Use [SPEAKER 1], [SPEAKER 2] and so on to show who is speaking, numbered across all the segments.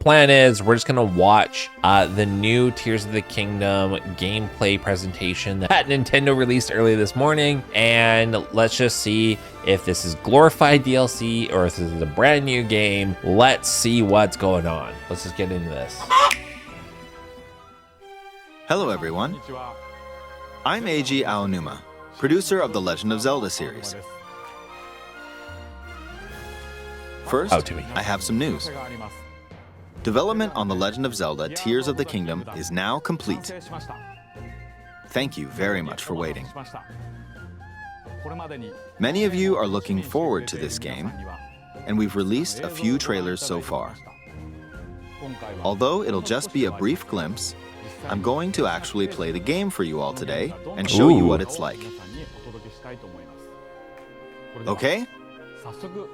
[SPEAKER 1] plan is we're just gonna watch the new Tears of the Kingdom gameplay presentation that Nintendo released early this morning, and let's just see if this is glorified DLC or if this is a brand new game. Let's see what's going on. Let's just get into this.
[SPEAKER 2] Hello everyone, I'm Eiji Aonuma, producer of the Legend of Zelda series. First, I have some news. Development on The Legend of Zelda Tears of the Kingdom is now complete. Thank you very much for waiting. Many of you are looking forward to this game, and we've released a few trailers so far. Although it'll just be a brief glimpse, I'm going to actually play the game for you all today and show you what it's like. Okay,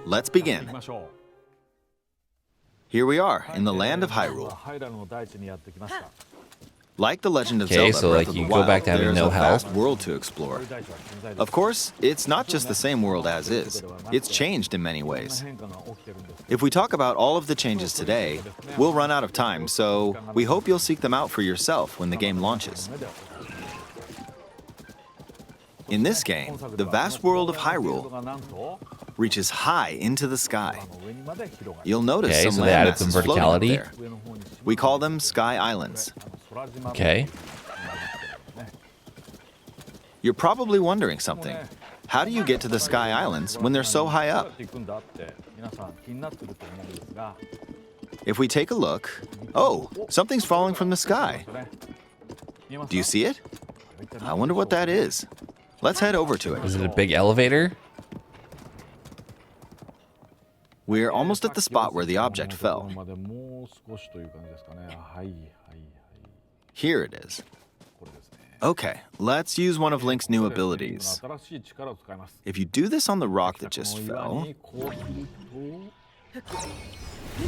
[SPEAKER 2] let's begin. Here we are in the land of Hyrule. Like The Legend of Zelda Breath of the Wild, there's a vast world to explore. Of course, it's not just the same world as is. It's changed in many ways. If we talk about all of the changes today, we'll run out of time, so we hope you'll seek them out for yourself when the game launches. In this game, the vast world of Hyrule reaches high into the sky. You'll notice some land masses floating up there. We call them Sky Islands.
[SPEAKER 1] Okay.
[SPEAKER 2] You're probably wondering something. How do you get to the Sky Islands when they're so high up? If we take a look, oh, something's falling from the sky. Do you see it? I wonder what that is. Let's head over to it.
[SPEAKER 1] Is it a big elevator?
[SPEAKER 2] We're almost at the spot where the object fell. Here it is. Okay, let's use one of Link's new abilities. If you do this on the rock that just fell...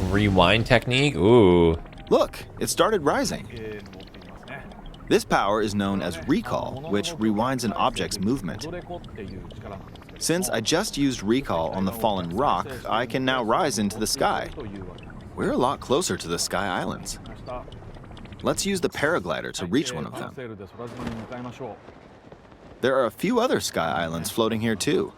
[SPEAKER 1] Rewind technique? Ooh.
[SPEAKER 2] Look, it started rising. This power is known as Recall, which rewinds an object's movement. Since I just used Recall on the fallen rock, I can now rise into the sky. We're a lot closer to the Sky Islands. Let's use the paraglider to reach one of them. There are a few other Sky Islands floating here too.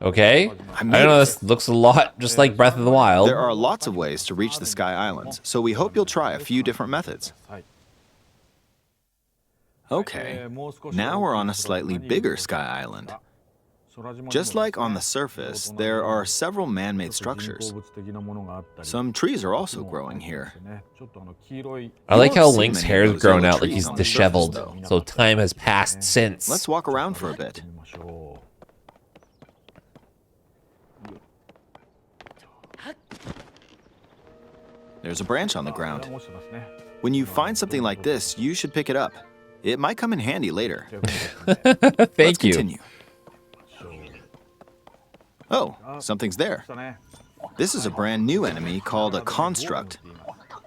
[SPEAKER 1] Okay. I don't know, this looks a lot just like Breath of the Wild.
[SPEAKER 2] There are lots of ways to reach the Sky Islands, so we hope you'll try a few different methods. Okay, now we're on a slightly bigger Sky Island. Just like on the surface, there are several man-made structures. Some trees are also growing here.
[SPEAKER 1] I like how Link's hair has grown out like he's disheveled, so time has passed since.
[SPEAKER 2] Let's walk around for a bit. There's a branch on the ground. When you find something like this, you should pick it up. It might come in handy later.
[SPEAKER 1] Thank you.
[SPEAKER 2] Continue. Oh, something's there. This is a brand new enemy called a construct.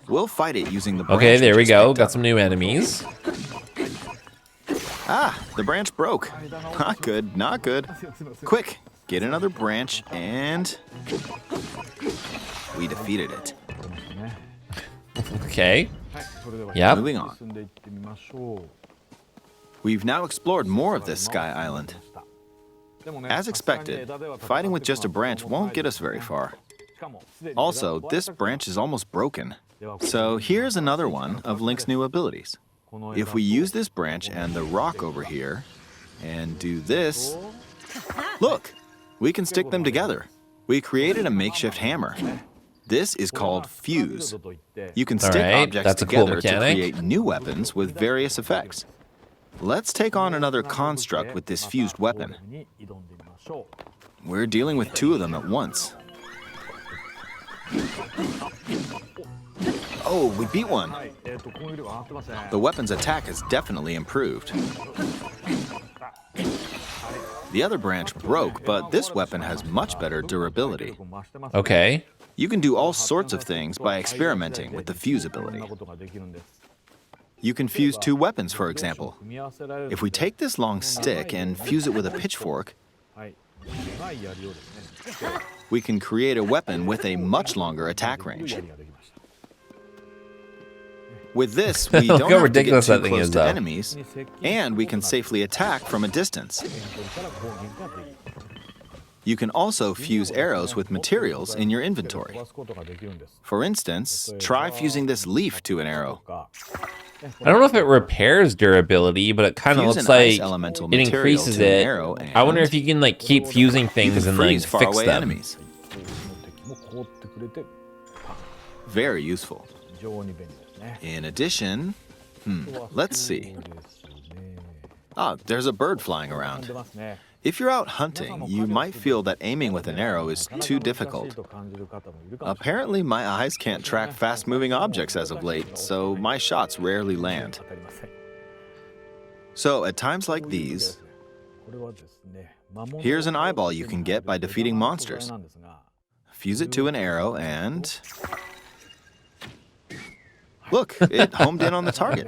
[SPEAKER 2] We'll fight it using the branch.
[SPEAKER 1] Okay, there we go. Got some new enemies.
[SPEAKER 2] Ah, the branch broke. Not good, not good. Quick, get another branch and... we defeated it.
[SPEAKER 1] Okay. Yeah.
[SPEAKER 2] Moving on. We've now explored more of this Sky Island. As expected, fighting with just a branch won't get us very far. Also, this branch is almost broken. So here's another one of Link's new abilities. If we use this branch and the rock over here, and do this, look, we can stick them together. We created a makeshift hammer. This is called Fuse. You can stick objects together to create new weapons with various effects. Let's take on another construct with this fused weapon. We're dealing with two of them at once. Oh, we beat one. The weapon's attack has definitely improved. The other branch broke, but this weapon has much better durability.
[SPEAKER 1] Okay.
[SPEAKER 2] You can do all sorts of things by experimenting with the fuse ability. You can fuse two weapons, for example. If we take this long stick and fuse it with a pitchfork, we can create a weapon with a much longer attack range. With this, we
[SPEAKER 1] Look
[SPEAKER 2] don't
[SPEAKER 1] how
[SPEAKER 2] have to get
[SPEAKER 1] ridiculous
[SPEAKER 2] too
[SPEAKER 1] that thing
[SPEAKER 2] close
[SPEAKER 1] is,
[SPEAKER 2] to
[SPEAKER 1] though.
[SPEAKER 2] enemies, and we can safely attack from a distance. You can also fuse arrows with materials in your inventory. For instance, try fusing this leaf to an arrow.
[SPEAKER 1] I don't know if it repairs durability, but it kind of
[SPEAKER 2] Fuse
[SPEAKER 1] looks
[SPEAKER 2] an ice
[SPEAKER 1] like
[SPEAKER 2] elemental
[SPEAKER 1] it
[SPEAKER 2] material
[SPEAKER 1] increases
[SPEAKER 2] to an
[SPEAKER 1] it.
[SPEAKER 2] arrow
[SPEAKER 1] I wonder
[SPEAKER 2] and
[SPEAKER 1] if you can like keep fusing
[SPEAKER 2] you
[SPEAKER 1] things
[SPEAKER 2] can
[SPEAKER 1] and like
[SPEAKER 2] freeze
[SPEAKER 1] fix
[SPEAKER 2] faraway
[SPEAKER 1] them.
[SPEAKER 2] enemies. Very useful. In addition, let's see. Ah, there's a bird flying around. If you're out hunting, you might feel that aiming with an arrow is too difficult. Apparently, my eyes can't track fast-moving objects as of late, so my shots rarely land. So, at times like these, here's an eyeball you can get by defeating monsters. Fuse it to an arrow and... look, it homed in on the target.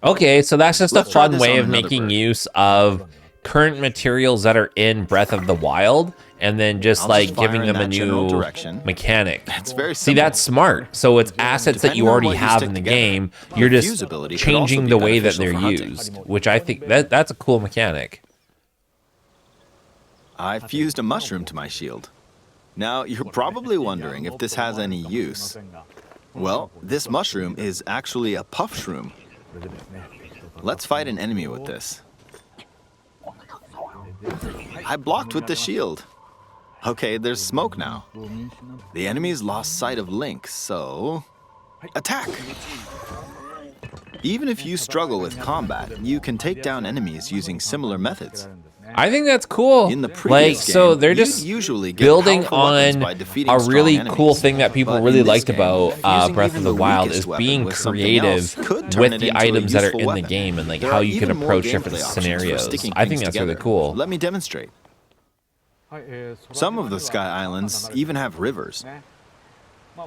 [SPEAKER 1] Okay, so that's just
[SPEAKER 2] Let's
[SPEAKER 1] a
[SPEAKER 2] try
[SPEAKER 1] fun
[SPEAKER 2] this
[SPEAKER 1] way
[SPEAKER 2] on
[SPEAKER 1] of
[SPEAKER 2] another
[SPEAKER 1] making
[SPEAKER 2] bird.
[SPEAKER 1] use of current materials that are in Breath of the Wild and then just
[SPEAKER 2] I'll
[SPEAKER 1] like
[SPEAKER 2] just fire
[SPEAKER 1] giving
[SPEAKER 2] in
[SPEAKER 1] them a
[SPEAKER 2] that general
[SPEAKER 1] new
[SPEAKER 2] direction.
[SPEAKER 1] mechanic.
[SPEAKER 2] It's very
[SPEAKER 1] See,
[SPEAKER 2] simple.
[SPEAKER 1] that's smart. So it's assets that
[SPEAKER 2] Depending
[SPEAKER 1] you
[SPEAKER 2] on
[SPEAKER 1] already
[SPEAKER 2] what you
[SPEAKER 1] have
[SPEAKER 2] stick
[SPEAKER 1] in the
[SPEAKER 2] together,
[SPEAKER 1] game. You're just
[SPEAKER 2] fusibility could
[SPEAKER 1] changing
[SPEAKER 2] also be
[SPEAKER 1] the way that
[SPEAKER 2] beneficial
[SPEAKER 1] they're
[SPEAKER 2] for hunting.
[SPEAKER 1] used, which I think that's a cool mechanic.
[SPEAKER 2] I fused a mushroom to my shield. Now, you're probably wondering if this has any use. Well, this mushroom is actually a puff shroom. Let's fight an enemy with this. I blocked with the shield. Okay, there's smoke now. The enemy's lost sight of Link, so... attack! Even if you struggle with combat, you can take down enemies using similar methods.
[SPEAKER 1] I think that's cool.
[SPEAKER 2] In the
[SPEAKER 1] Like,
[SPEAKER 2] previous
[SPEAKER 1] so
[SPEAKER 2] game,
[SPEAKER 1] they're
[SPEAKER 2] you'd
[SPEAKER 1] just
[SPEAKER 2] usually get
[SPEAKER 1] building
[SPEAKER 2] powerful weapons
[SPEAKER 1] on
[SPEAKER 2] by defeating
[SPEAKER 1] a
[SPEAKER 2] strong
[SPEAKER 1] really
[SPEAKER 2] enemies.
[SPEAKER 1] cool thing that people
[SPEAKER 2] But
[SPEAKER 1] really
[SPEAKER 2] in this
[SPEAKER 1] liked
[SPEAKER 2] game,
[SPEAKER 1] about
[SPEAKER 2] fusing
[SPEAKER 1] Breath of
[SPEAKER 2] even
[SPEAKER 1] the Wild
[SPEAKER 2] weakest
[SPEAKER 1] is
[SPEAKER 2] weapon
[SPEAKER 1] being
[SPEAKER 2] with something
[SPEAKER 1] creative
[SPEAKER 2] else could turn
[SPEAKER 1] with
[SPEAKER 2] it
[SPEAKER 1] the
[SPEAKER 2] into a
[SPEAKER 1] items that are
[SPEAKER 2] useful
[SPEAKER 1] in the
[SPEAKER 2] weapon.
[SPEAKER 1] game and like
[SPEAKER 2] There
[SPEAKER 1] how
[SPEAKER 2] are
[SPEAKER 1] you can
[SPEAKER 2] even more
[SPEAKER 1] approach
[SPEAKER 2] gameplay
[SPEAKER 1] different
[SPEAKER 2] options for
[SPEAKER 1] scenarios.
[SPEAKER 2] sticking
[SPEAKER 1] I think
[SPEAKER 2] things
[SPEAKER 1] that's really
[SPEAKER 2] together.
[SPEAKER 1] cool.
[SPEAKER 2] Let me demonstrate. Some of the Sky Islands even have rivers.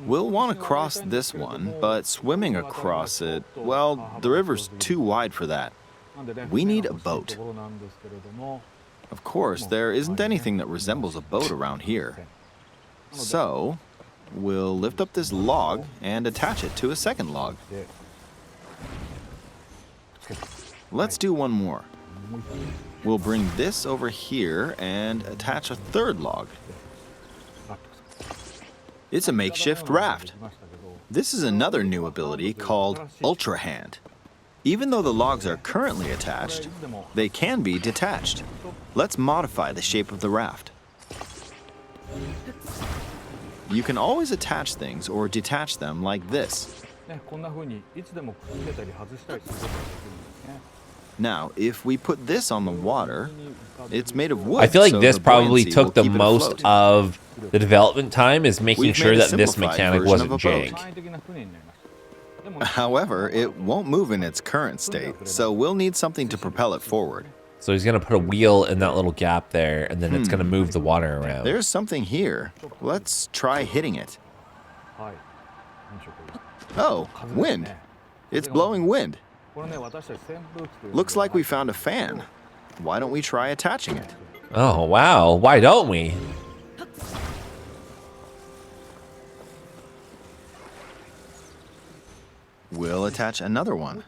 [SPEAKER 2] We'll want to cross this one, but swimming across it, well, the river's too wide for that. We need a boat. Of course, there isn't anything that resembles a boat around here. So, we'll lift up this log and attach it to a second log. Let's do one more. We'll bring this over here and attach a third log. It's a makeshift raft. This is another new ability called Ultrahand. Even though the logs are currently attached, they can be detached. Let's modify the shape of the raft. You can always attach things or detach them like this. Now, if we put this on the water, it's made of wood.
[SPEAKER 1] I feel like
[SPEAKER 2] so
[SPEAKER 1] this
[SPEAKER 2] the
[SPEAKER 1] probably
[SPEAKER 2] buoyancy
[SPEAKER 1] took
[SPEAKER 2] will
[SPEAKER 1] the
[SPEAKER 2] keep it
[SPEAKER 1] most
[SPEAKER 2] afloat.
[SPEAKER 1] of the development time is making
[SPEAKER 2] We've
[SPEAKER 1] sure
[SPEAKER 2] made a
[SPEAKER 1] that this
[SPEAKER 2] simplified
[SPEAKER 1] mechanic
[SPEAKER 2] version
[SPEAKER 1] wasn't
[SPEAKER 2] of a boat.
[SPEAKER 1] jank.
[SPEAKER 2] However, it won't move in its current state, so we'll need something to propel it forward.
[SPEAKER 1] So he's gonna put a wheel in that little gap there, and then it's gonna move the water around.
[SPEAKER 2] There's something here. Let's try hitting it. Oh, wind. It's blowing wind. Looks like we found a fan. Why don't we try attaching it?
[SPEAKER 1] Oh wow, why don't we?
[SPEAKER 2] We'll attach another one.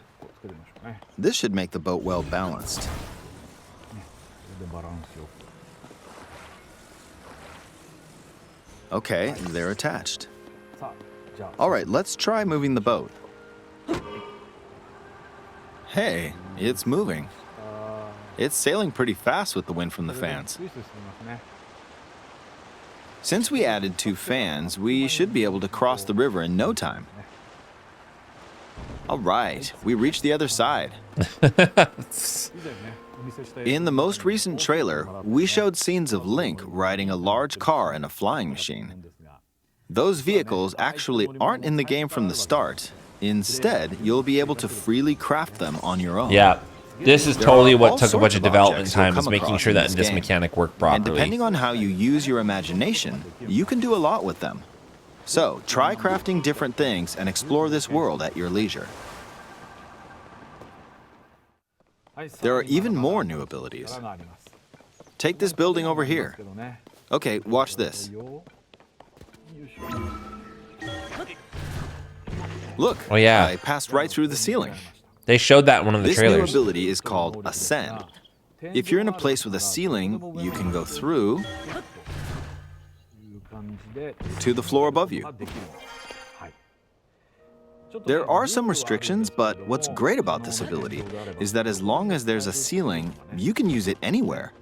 [SPEAKER 2] This should make the boat well balanced. Okay, they're attached. All right, let's try moving the boat. Hey, it's moving. It's sailing pretty fast with the wind from the fans. Since we added 2 fans, we should be able to cross the river in no time. All right, we reached the other side. In the most recent trailer, we showed scenes of Link riding a large car and a flying machine. Those vehicles actually aren't in the game from the start. Instead, you'll be able to freely craft them on your own.
[SPEAKER 1] Yeah, this is
[SPEAKER 2] There
[SPEAKER 1] totally
[SPEAKER 2] are
[SPEAKER 1] what
[SPEAKER 2] all
[SPEAKER 1] took a bunch
[SPEAKER 2] sorts
[SPEAKER 1] of
[SPEAKER 2] of
[SPEAKER 1] development
[SPEAKER 2] objects you'll
[SPEAKER 1] time, is
[SPEAKER 2] come
[SPEAKER 1] making
[SPEAKER 2] across
[SPEAKER 1] sure
[SPEAKER 2] in
[SPEAKER 1] that
[SPEAKER 2] this
[SPEAKER 1] this
[SPEAKER 2] game.
[SPEAKER 1] mechanic worked
[SPEAKER 2] And
[SPEAKER 1] properly.
[SPEAKER 2] depending on how you use your imagination, you can do a lot with them. So, try crafting different things and explore this world at your leisure. There are even more new abilities. Take this building over here. Okay, watch this. Look,
[SPEAKER 1] Oh, yeah.
[SPEAKER 2] I passed right through the ceiling.
[SPEAKER 1] They showed that in one of the
[SPEAKER 2] This
[SPEAKER 1] trailers.
[SPEAKER 2] new ability is called Ascend. If you're in a place with a ceiling, you can go through to the floor above you. There are some restrictions, but what's great about this ability is that as long as there's a ceiling, you can use it anywhere.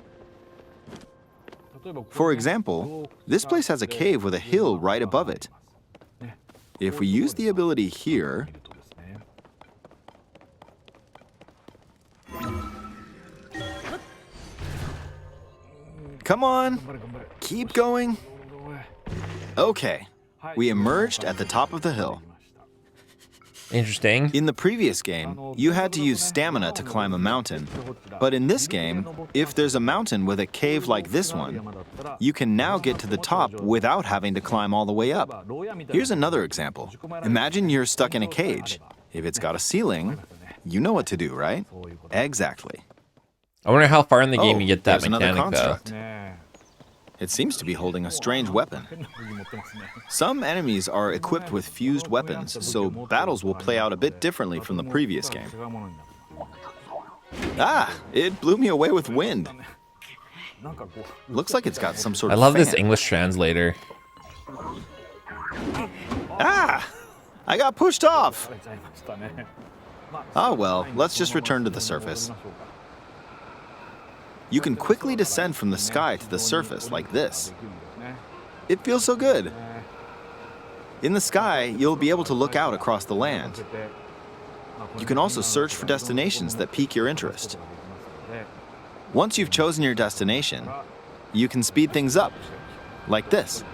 [SPEAKER 2] For example, this place has a cave with a hill right above it. If we use the ability here, come on, keep going. Okay, we emerged at the top of the hill.
[SPEAKER 1] Interesting.
[SPEAKER 2] In the previous game, you had to use stamina to climb a mountain. But in this game, if there's a mountain with a cave like this one, you can now get to the top without having to climb all the way up. Here's another example. Imagine you're stuck in a cage. If it's got a ceiling, you know what to do, right? Exactly.
[SPEAKER 1] I wonder how far in the game you get that
[SPEAKER 2] there's another
[SPEAKER 1] mechanic, though.
[SPEAKER 2] construct. It seems to be holding a strange weapon. Some enemies are equipped with fused weapons, so battles will play out a bit differently from the previous game. Ah, it blew me away with wind. Looks like it's got some sort
[SPEAKER 1] I
[SPEAKER 2] of
[SPEAKER 1] love this
[SPEAKER 2] fan.
[SPEAKER 1] English translator.
[SPEAKER 2] Ah, I got pushed off. Ah, well, let's just return to the surface. You can quickly descend from the sky to the surface like this. It feels so good. In the sky, you'll be able to look out across the land. You can also search for destinations that pique your interest. Once you've chosen your destination, you can speed things up, like this.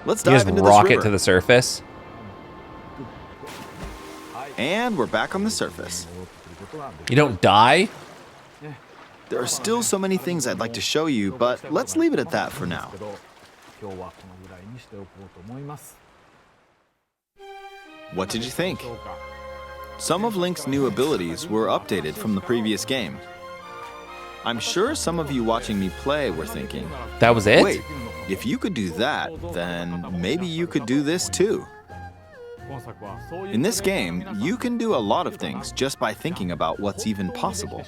[SPEAKER 2] Let's
[SPEAKER 1] You
[SPEAKER 2] dive
[SPEAKER 1] just
[SPEAKER 2] into this
[SPEAKER 1] rocket
[SPEAKER 2] river.
[SPEAKER 1] to the surface.
[SPEAKER 2] And we're back on the surface.
[SPEAKER 1] You don't die?
[SPEAKER 2] There are still so many things I'd like to show you, but let's leave it at that for now. What did you think? Some of Link's new abilities were updated from the previous game. I'm sure some of you watching me play were thinking,
[SPEAKER 1] That was it?
[SPEAKER 2] wait, if you could do that, then maybe you could do this too. In this game, you can do a lot of things just by thinking about what's even possible.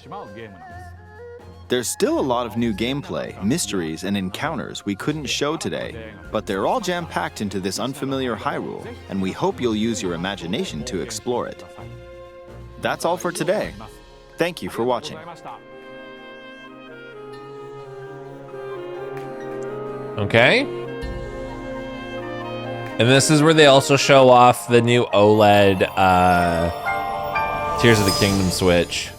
[SPEAKER 2] There's still a lot of new gameplay, mysteries, and encounters we couldn't show today, but they're all jam-packed into this unfamiliar Hyrule, and we hope you'll use your imagination to explore it. That's all for today. Thank you for watching.
[SPEAKER 1] Okay. And this is where they also show off the new OLED Tears of the Kingdom Switch.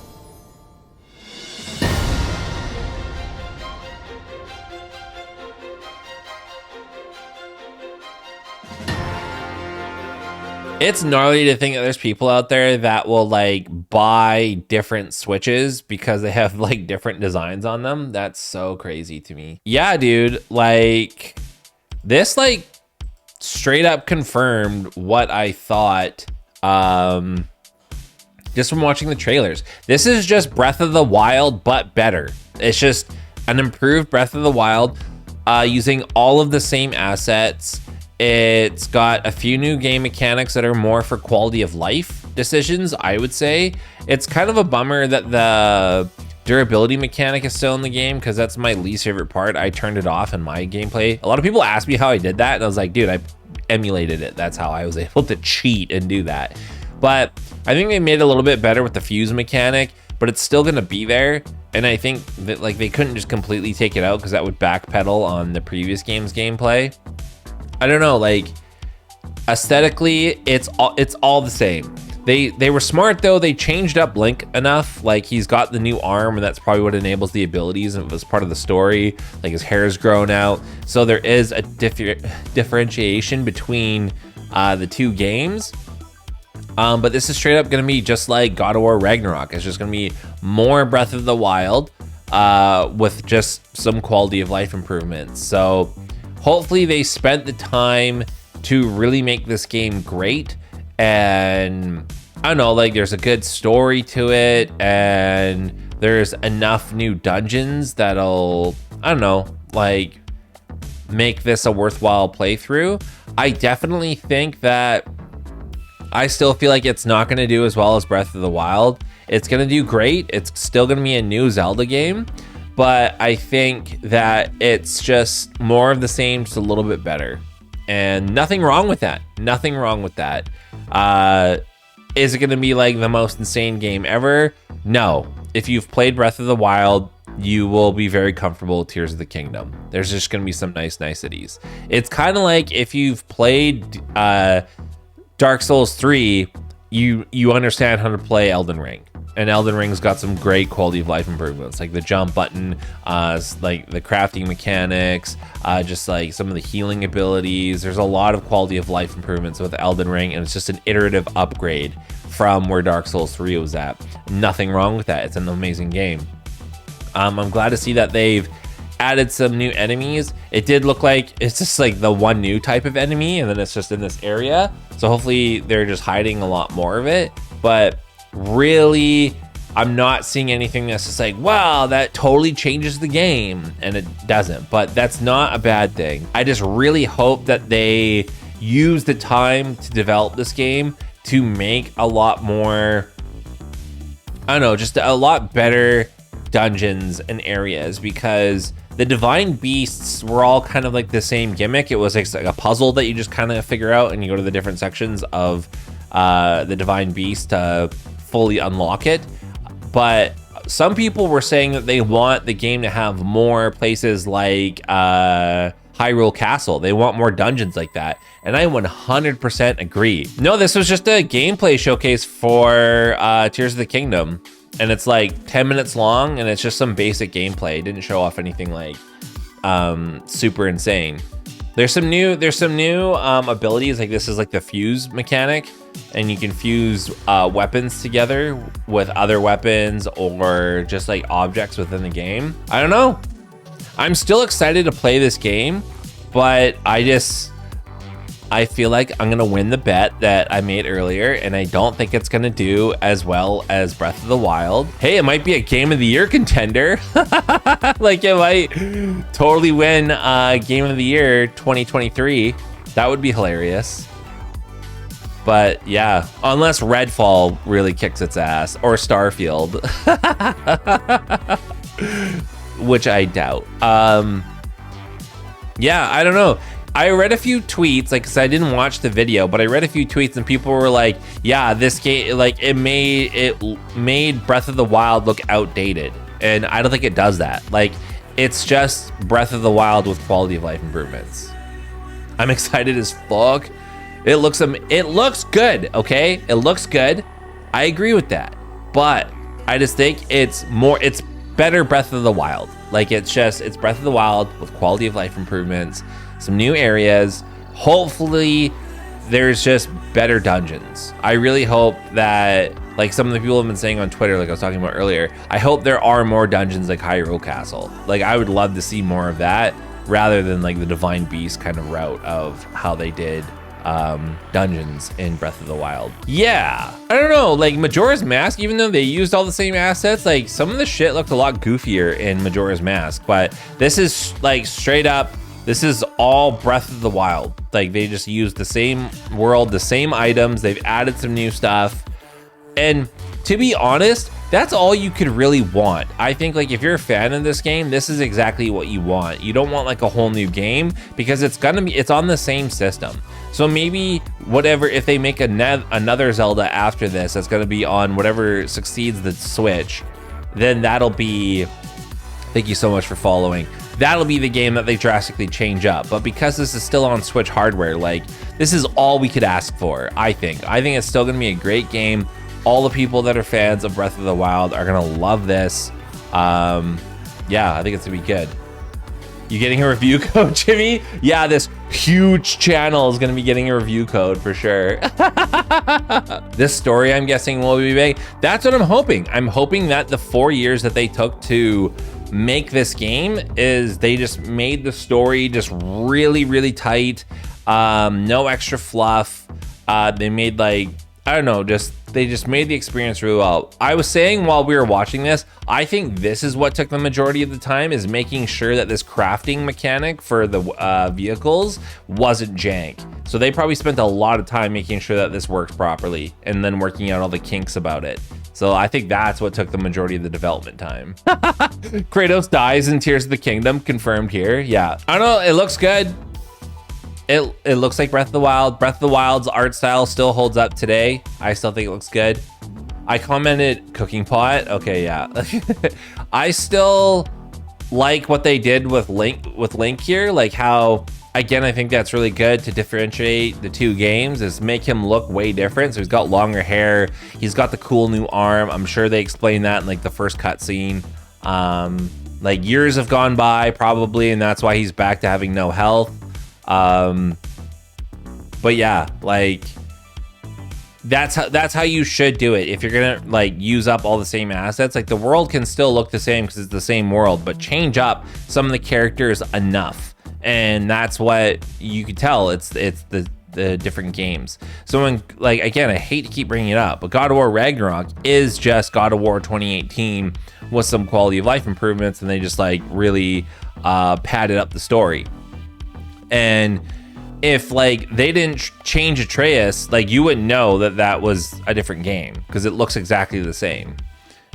[SPEAKER 1] It's gnarly to think that there's people out there that will like buy different Switches because they have like different designs on them. That's so crazy to me. Yeah, dude, like this like straight up confirmed what I thought just from watching the trailers. This is just Breath of the Wild, but better. It's just an improved Breath of the Wild using all of the same assets. It's got a few new game mechanics that are more for quality of life decisions, I would say. It's kind of a bummer that the durability mechanic is still in the game because that's my least favorite part. I turned it off in my gameplay. A lot of people ask me how I did that, and I was like, dude, I emulated it. That's how I was able to cheat and do that. But I think they made it a little bit better with the fuse mechanic, but it's still gonna be there. And I think that like they couldn't just completely take it out because that would backpedal on the previous game's gameplay. I don't know, like aesthetically, it's all the same. They were smart though. They changed up Link enough. Like he's got the new arm, and that's probably what enables the abilities. And it was part of the story. Like his hair's grown out, so there is a differentiation between the two games. But this is straight up gonna be just like God of War Ragnarok. It's just gonna be more Breath of the Wild with just some quality of life improvements. So hopefully they spent the time to really make this game great. And I don't know, like there's a good story to it, and there's enough new dungeons that'll, I don't know, like make this a worthwhile playthrough. I definitely think that I still feel like it's not going to do as well as Breath of the Wild. It's going to do great. It's still going to be a new Zelda game, but I think that it's just more of the same, just a little bit better. And nothing wrong with that. Nothing wrong with that. Is it going to be like the most insane game ever? No. If you've played Breath of the Wild, you will be very comfortable with Tears of the Kingdom. There's just going to be some nice niceties. It's kind of like if you've played Dark Souls 3, you understand how to play Elden Ring. And Elden Ring's got some great quality of life improvements, like the jump button, like the crafting mechanics, just like some of the healing abilities. There's a lot of quality of life improvements with Elden Ring, and it's just an iterative upgrade from where Dark Souls 3 was at. Nothing wrong with that. It's an amazing game. I'm glad to see that they've added some new enemies. It did look like it's just like the one new type of enemy, and then it's just in this area. So hopefully they're just hiding a lot more of it. But really, I'm not seeing anything that's just like, wow, that totally changes the game, and it doesn't. But that's not a bad thing. I just really hope that they use the time to develop this game to make a lot more, I don't know, just a lot better dungeons and areas, because the divine beasts were all kind of like the same gimmick. It was like a puzzle that you just kind of figure out, and you go to the different sections of the divine beast to fully unlock it. But some people were saying that they want the game to have more places like Hyrule Castle. They want more dungeons like that, and I 100% agree. No, this was just a gameplay showcase for Tears of the Kingdom, and it's like 10 minutes long, and it's just some basic gameplay. It didn't show off anything like super insane. There's some new abilities. Like this is like the fuse mechanic, and you can fuse weapons together with other weapons or just like objects within the game. I don't know. I'm still excited to play this game, but I feel like I'm gonna win the bet that I made earlier, and I don't think it's gonna do as well as Breath of the Wild. Hey, it might be a Game of the Year contender. Like it might totally win Game of the Year 2023. That would be hilarious. But yeah, unless Redfall really kicks its ass, or Starfield, which I doubt. Yeah, I don't know. I read a few tweets, like, cause I didn't watch the video, but I read a few tweets and people were like, yeah, this game, like it made Breath of the Wild look outdated. And I don't think it does that. Like, it's just Breath of the Wild with quality of life improvements. I'm excited as fuck. It looks good, okay? It looks good. I agree with that. But I just think it's better Breath of the Wild. Like it's Breath of the Wild with quality of life improvements, some new areas. Hopefully there's just better dungeons. I really hope that, like some of the people have been saying on Twitter, like I was talking about earlier, I hope there are more dungeons like Hyrule Castle. Like I would love to see more of that rather than like the Divine Beast kind of route of how they did dungeons in Breath of the Wild. Yeah, I don't know, like Majora's Mask, even though they used all the same assets, like some of the shit looked a lot goofier in Majora's Mask, but this is like straight up, this is all Breath of the Wild. Like they just used the same world, the same items, they've added some new stuff. And to be honest, that's all you could really want. I think like if you're a fan of this game, this is exactly what you want. You don't want like a whole new game because it's on the same system. So maybe whatever, if they make another Zelda after this, that's gonna be on whatever succeeds the Switch, then that'll be, thank you so much for following. That'll be the game that they drastically change up. But because this is still on Switch hardware, like this is all we could ask for, I think. I think it's still gonna be a great game. All the people that are fans of Breath of the Wild are gonna love this. Yeah, I think it's gonna be good. You getting a review code, Jimmy? Yeah, this huge channel is gonna be getting a review code for sure. This story, I'm guessing, will be big. That's what I'm hoping. I'm hoping that the 4 years that they took to make this game is they just made the story just really, really tight. No extra fluff. They made like I don't know, they just made the experience really well. I was saying while we were watching this, I think this is what took the majority of the time, is making sure that this crafting mechanic for the vehicles wasn't jank. So they probably spent a lot of time making sure that this works properly and then working out all the kinks about it. So I think that's what took the majority of the development time. Kratos dies in Tears of the Kingdom, confirmed here. Yeah, I don't know, it looks good. It looks like Breath of the Wild. Breath of the Wild's art style still holds up today. I still think it looks good. I commented cooking pot. Okay, yeah. I still like what they did with Link here. Like how, again, I think that's really good to differentiate the two games, is make him look way different. So he's got longer hair. He's got the cool new arm. I'm sure they explained that in like the first cutscene. Like years have gone by probably, and that's why he's back to having no health. But yeah, like that's how you should do it. If you're gonna like use up all the same assets, like the world can still look the same because it's the same world, but change up some of the characters enough, and that's what you could tell. It's the different games. So when, like, again, I hate to keep bringing it up, but God of War Ragnarok is just God of War 2018 with some quality of life improvements, and they just like really padded up the story. And if like they didn't change Atreus, like you wouldn't know that that was a different game because it looks exactly the same,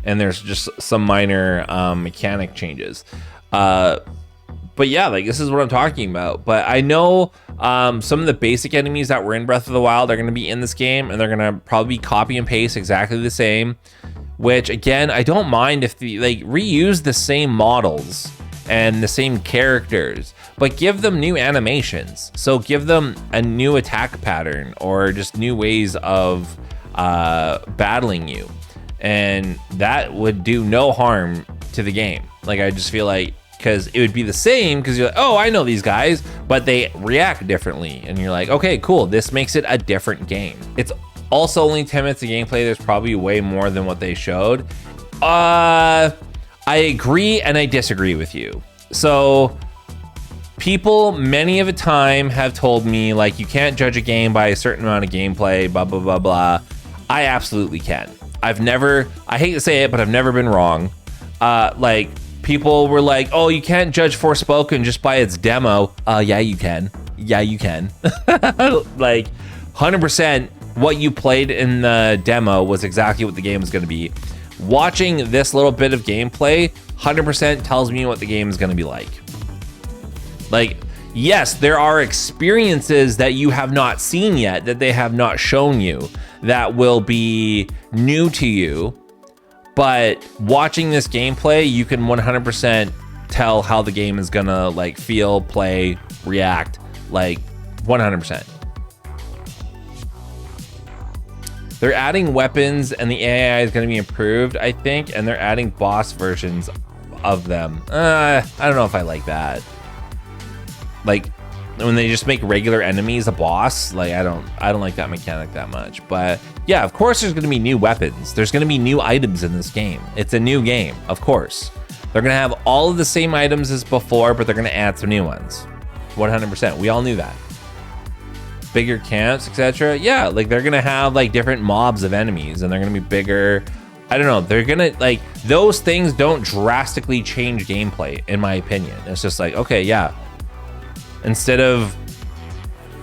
[SPEAKER 1] and there's just some minor mechanic changes. But yeah, like this is what I'm talking about. But I know some of the basic enemies that were in Breath of the Wild are going to be in this game, and they're going to probably copy and paste exactly the same, which again, I don't mind if they like reuse the same models and the same characters, but give them new animations. So give them a new attack pattern or just new ways of battling you. And that would do no harm to the game. Like, I just feel like, because it would be the same, because you're like, oh, I know these guys, but they react differently. And you're like, okay, cool. This makes it a different game. It's also only 10 minutes of gameplay. There's probably way more than what they showed. I agree and I disagree with you. So people many of the time have told me like, you can't judge a game by a certain amount of gameplay, blah, blah, blah, blah. I absolutely can. I hate to say it, but I've never been wrong. Like people were like, oh, you can't judge Forspoken just by its demo. Yeah, you can. Yeah, you can. Like 100% what you played in the demo was exactly what the game was going to be. Watching this little bit of gameplay 100% tells me what the game is going to be like. Like, yes, there are experiences that you have not seen yet, that they have not shown you, that will be new to you. But watching this gameplay, you can 100% tell how the game is going to like feel, play, react, like 100%. They're adding weapons and the AI is going to be improved, I think, and they're adding boss versions of them. I don't know if I like that. Like when they just make regular enemies a boss, like I don't like that mechanic that much. But yeah, of course there's going to be new weapons. There's going to be new items in this game. It's a new game, of course. They're going to have all of the same items as before, but they're going to add some new ones. 100%. We all knew that. Bigger camps, etc. Yeah, like they're gonna have like different mobs of enemies, and they're gonna be bigger. I don't know. They're gonna like, those things don't drastically change gameplay, in my opinion. It's just like, okay, yeah. Instead of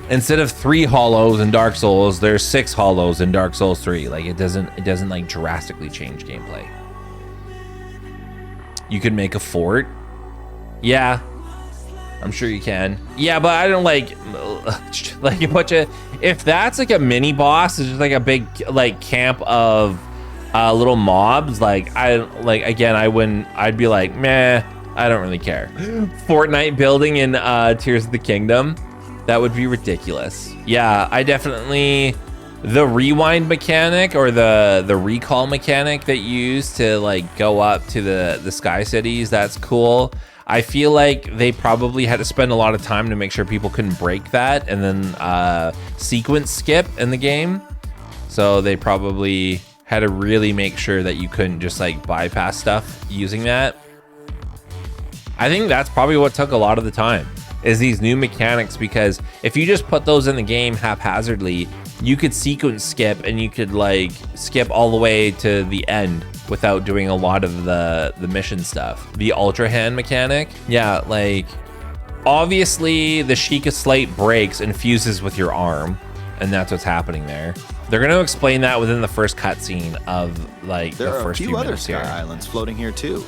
[SPEAKER 1] 3 hollows in Dark Souls, there's 6 hollows in Dark Souls 3. Like it doesn't like drastically change gameplay. You could make a fort. Yeah. I'm sure you can. Yeah, but I don't like a bunch of, if that's like a mini boss, it's just like a big like camp of little mobs, like I'd be like, meh, I don't really care. Fortnite building in Tears of the Kingdom, that would be ridiculous. Yeah, I definitely, the rewind mechanic or the recall mechanic that you use to like go up to the sky cities, that's cool. I feel like they probably had to spend a lot of time to make sure people couldn't break that and then sequence skip in the game. So they probably had to really make sure that you couldn't just like bypass stuff using that. I think that's probably what took a lot of the time. is these new mechanics, because if you just put those in the game haphazardly, you could sequence skip and you could like skip all the way to the end without doing a lot of the mission stuff. The Ultrahand mechanic, yeah, like obviously the Sheikah Slate breaks and fuses with your arm, and that's what's happening there. They're going to explain that within the first cutscene of like the first few minutes here.
[SPEAKER 2] There are a few other sky islands floating here too.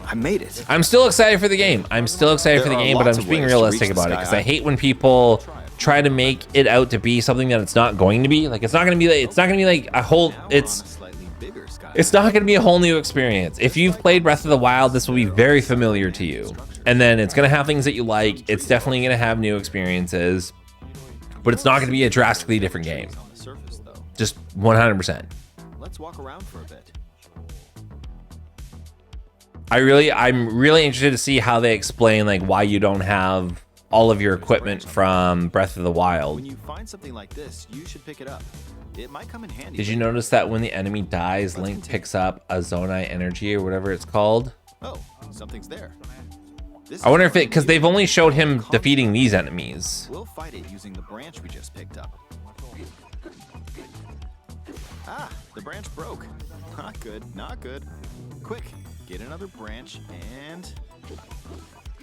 [SPEAKER 2] I made it.
[SPEAKER 1] I'm still excited for the game. I'm still excited for the game, but I'm just being realistic about it, because I hate when people try to make it out to be something that it's not going to be. Like it's not going to be like a whole. It's not going to be a whole new experience. If you've played Breath of the Wild, this will be very familiar to you, and then it's going to have things that you like. It's definitely going to have new experiences, but it's not going to be a drastically different game. Just 100%.
[SPEAKER 2] Let's walk around for a bit.
[SPEAKER 1] I'm really interested to see how they explain like why you don't have all of your equipment from Breath of the Wild.
[SPEAKER 2] When you find something like this, you should pick it up. It might come in handy.
[SPEAKER 1] Did you notice that when the enemy dies, Link picks up a Zonai energy or whatever it's called?
[SPEAKER 2] Oh, something's there.
[SPEAKER 1] I wonder if it, because they've only showed him defeating these enemies.
[SPEAKER 2] We'll fight it using the branch we just picked up. Ah, the branch broke. Not good, not good. Quick, get another branch and...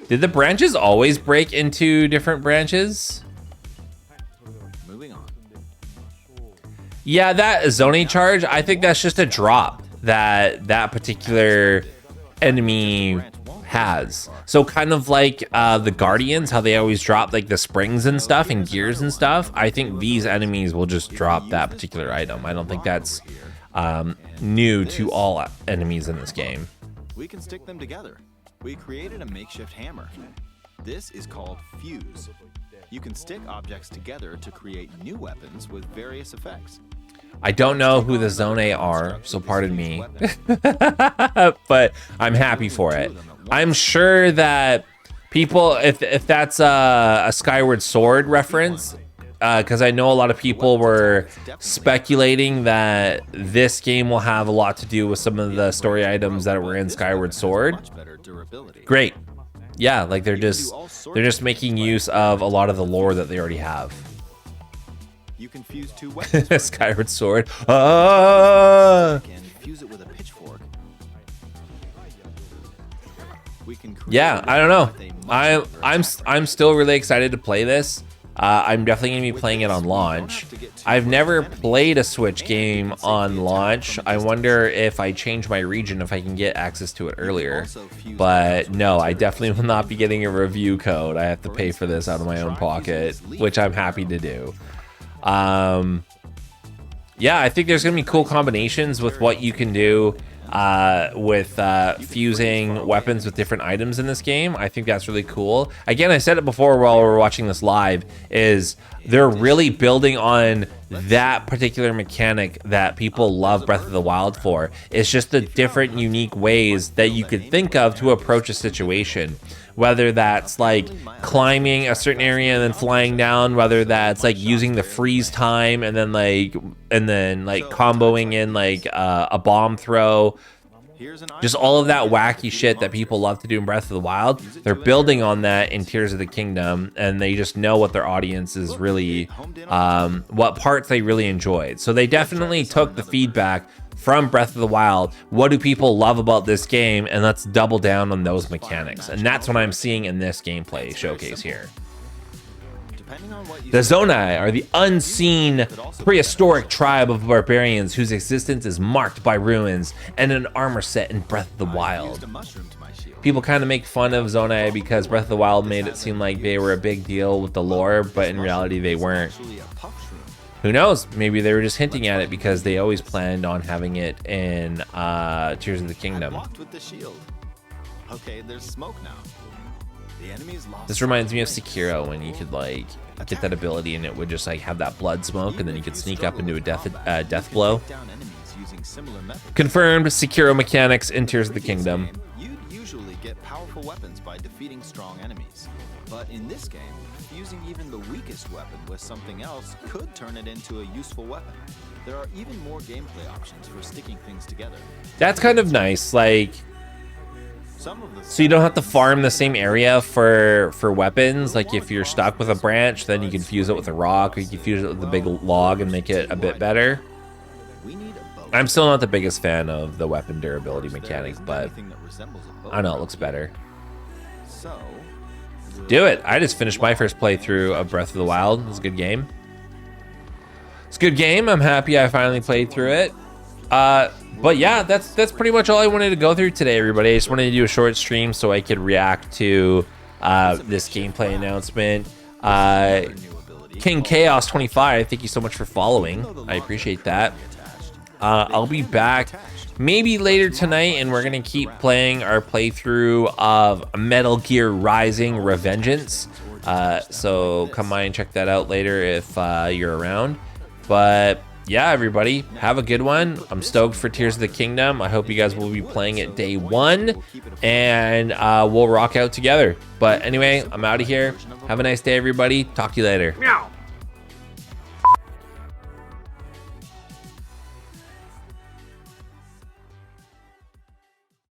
[SPEAKER 1] Did the branches always break into different branches?
[SPEAKER 2] Moving on.
[SPEAKER 1] Yeah, that Zonai charge, I think that's just a drop that particular enemy has. So kind of like the Guardians, how they always drop like the springs and stuff and gears and stuff. I think these enemies will just drop that particular item. I don't think that's new to all enemies in this game.
[SPEAKER 2] We can stick them together. We created a makeshift hammer. This is called fuse. You can stick objects together to create new weapons with various effects.
[SPEAKER 1] I don't know who the Zonai are, so pardon me, but I'm happy for it. I'm sure that people, if that's a Skyward Sword reference, because I know a lot of people were speculating that this game will have a lot to do with some of the story items that were in Skyward Sword. Great. Yeah, like they're just making use of a lot of the lore that they already have.
[SPEAKER 2] You can fuse two weapons.
[SPEAKER 1] Skyward Sword. Ah!
[SPEAKER 2] And fuse it with a pitchfork.
[SPEAKER 1] Yeah, I don't know. I'm still really excited to play this. I'm definitely gonna be playing it on launch. I've never played a Switch game on launch. I wonder if I change my region if I can get access to it earlier. But no, I definitely will not be getting a review code. I have to pay for this out of my own pocket, which I'm happy to do. Yeah, I think there's gonna be cool combinations with what you can do with fusing weapons with different items in this game. I think that's really cool. Again, I said it before while we were watching this live, is they're really building on that particular mechanic that people love Breath of the Wild for. It's just the different unique ways that you could think of to approach a situation. Whether that's like climbing a certain area and then flying down, whether that's like using the freeze time and then like comboing in like a bomb throw, just all of that wacky shit that people love to do in Breath of the Wild. They're building on that in Tears of the Kingdom, and they just know what their audience is really, what parts they really enjoyed. So they definitely took the feedback from Breath of the Wild. What do people love about this game? And let's double down on those mechanics. And that's what I'm seeing in this gameplay showcase here. The Zonai are the unseen prehistoric tribe of barbarians whose existence is marked by ruins and an armor set in Breath of the Wild. People kind of make fun of Zonai because Breath of the Wild made it seem like they were a big deal with the lore, but in reality they weren't. Who knows? Maybe they were just hinting at it because they always planned on having it in Tears of the Kingdom.
[SPEAKER 2] Okay, there's smoke now. The enemy's lost.
[SPEAKER 1] This reminds me of Sekiro, when you could like get that ability and it would just like have that blood smoke, and then you could sneak up into a death blow. Confirmed Sekiro mechanics in Tears of the Kingdom.
[SPEAKER 2] You'd usually get powerful weapons by defeating strong enemies, but in this game, using even the weakest weapon with something else could turn it into a useful weapon. There are even more gameplay options for sticking things together.
[SPEAKER 1] That's kind of nice. Like, So you don't have to farm the same area for weapons. Like if you're stuck with a branch, then you can fuse it with a rock, or you can fuse it with a big log and make it a bit better. I'm still not the biggest fan of the weapon durability mechanic, but I don't know, it looks better. Do it. I just finished my first playthrough of Breath of the Wild. It was a good game. It's a good game. I'm happy I finally played through it. But yeah, that's pretty much all I wanted to go through today, everybody. I just wanted to do a short stream so I could react to this gameplay announcement. King Chaos 25, thank you so much for following. I appreciate that. I'll be back maybe later tonight, and we're gonna keep playing our playthrough of Metal Gear Rising: Revengeance. So come by and check that out later if you're around. But yeah, everybody, have a good one. I'm stoked for Tears of the Kingdom. I hope you guys will be playing it day one, and we'll rock out together. But anyway, I'm out of here. Have a nice day, everybody. Talk to you later.
[SPEAKER 3] Meow.